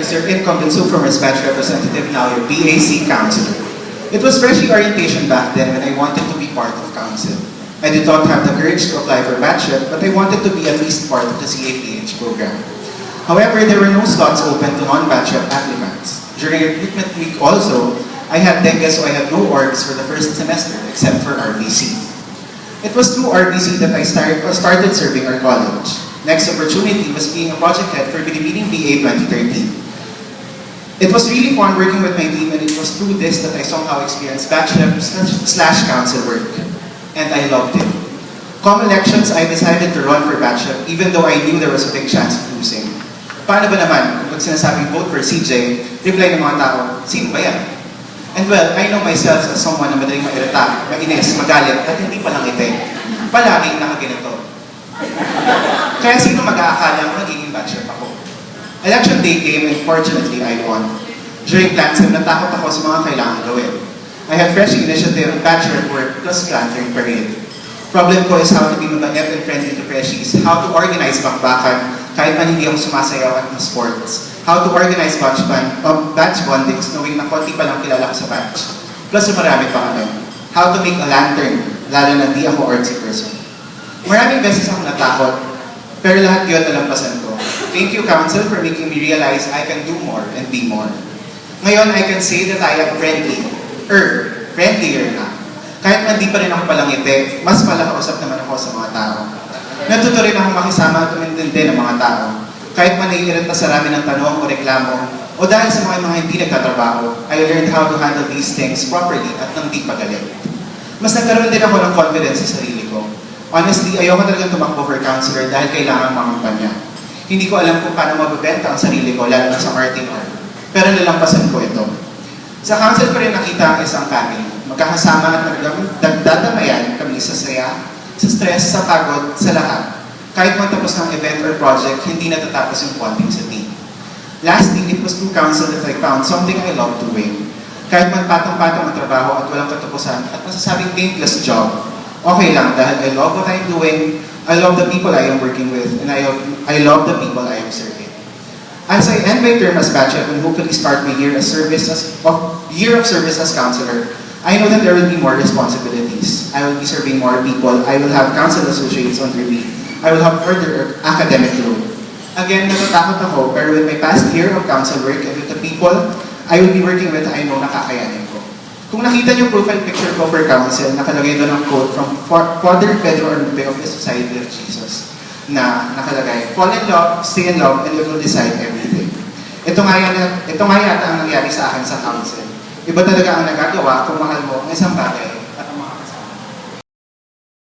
Mr. Incumbent Supermer's Batch Representative, now your BAC Councilor. It was freshly orientation back then when I wanted to be part of Council. I did not have the courage to apply for Batch Rep, but I wanted to be at least part of the CAPH program. However, there were no slots open to non-Batch Rep applicants. During recruitment week also, I had dengue, so I had no orgs for the first semester except for RBC. It was through RBC that I started serving our college. Next opportunity was being a project head for Binibining BA 2013. It was really fun working with my team, and it was through this that I somehow experienced Batch Rep / Council work. And I loved it. Come elections, I decided to run for Batch Rep even though I knew there was a big chance of losing. Paano ba naman, kapag sinasabing vote for CJ, reply ng mga tao, sino ba yan? And well, I know myself as someone na madaling mairita, mainis, magalit, at hindi palang ite. Palaging nakaganito. Kaya sino mag-aakala magiging Batch Rep ako? Election day came and fortunately I won. During Plansem, natakot ako sa mga kailangan gawin. I had fresh initiative, Batch Rep work, plus lantern parade. Problem ko is how to be mabait and friendly to freshies, how to organize bakbakan, kahit man hindi ako sumasayaw at ng sports, how to organize batch bondings, knowing na konti pa lang kilala ko sa batch. Plus marami pa kami. How to make a lantern, lalo na di ako artsy person. Maraming beses ako natakot, pero lahat yun nalampasan ko. Thank you, Council, for making me realize I can do more and be more. Ngayon, I can say that I am friendlier na. Kahit man di pa rin ako palangiti, mas malakausap naman ako sa mga tao. Natuto rin ako makisama at umintindi ng mga tao. Kahit man naiirita sa rami ng tanong o reklamo, o dahil sa mga hindi nagtatrabaho, I learned how to handle these things properly at nang di pagalit. Mas nagkaroon din ako ng confidence sa sarili ko. Honestly, ayoko talagang tumakbo for councilor dahil kailangan makampanya. Hindi ko alam kung paano mabibenta ang sarili ko, lalo na sa Martin R. Pero nalampasan ko ito. Sa council ko rin nakita ang isang family. Magkakasama at nagdadamayan kami sa saya, sa stress, sa pagod, sa lahat. Kahit matapos ng event or project, hindi natatapos yung bonding sa team. Lastly, it was through council that I found something I love doing. Kahit man patong-patong ang trabaho at walang katapusan at masasabing thankless job, okay lang dahil I love what I'm doing, I love the people I am working with, and I love the people I am serving. As I end my term as Batch Rep and hopefully start my year of service as councilor, I know that there will be more responsibilities. I will be serving more people. I will have council associates under me. I will have further academic load. Again, natatakot ako, pero with my past year of council work and with the people I will be working with, I know nakakayanin ko. Kung nakita niyo profile picture ko for council, nakalagay doon ang quote from Father Pedro Arnube of the Society of Jesus na nakalagay, fall in love, stay in love, and it will decide everything. Ito nga yata ang nangyari sa akin sa council. Iba talaga ang nagagawa kung mahal mo ang isang bagay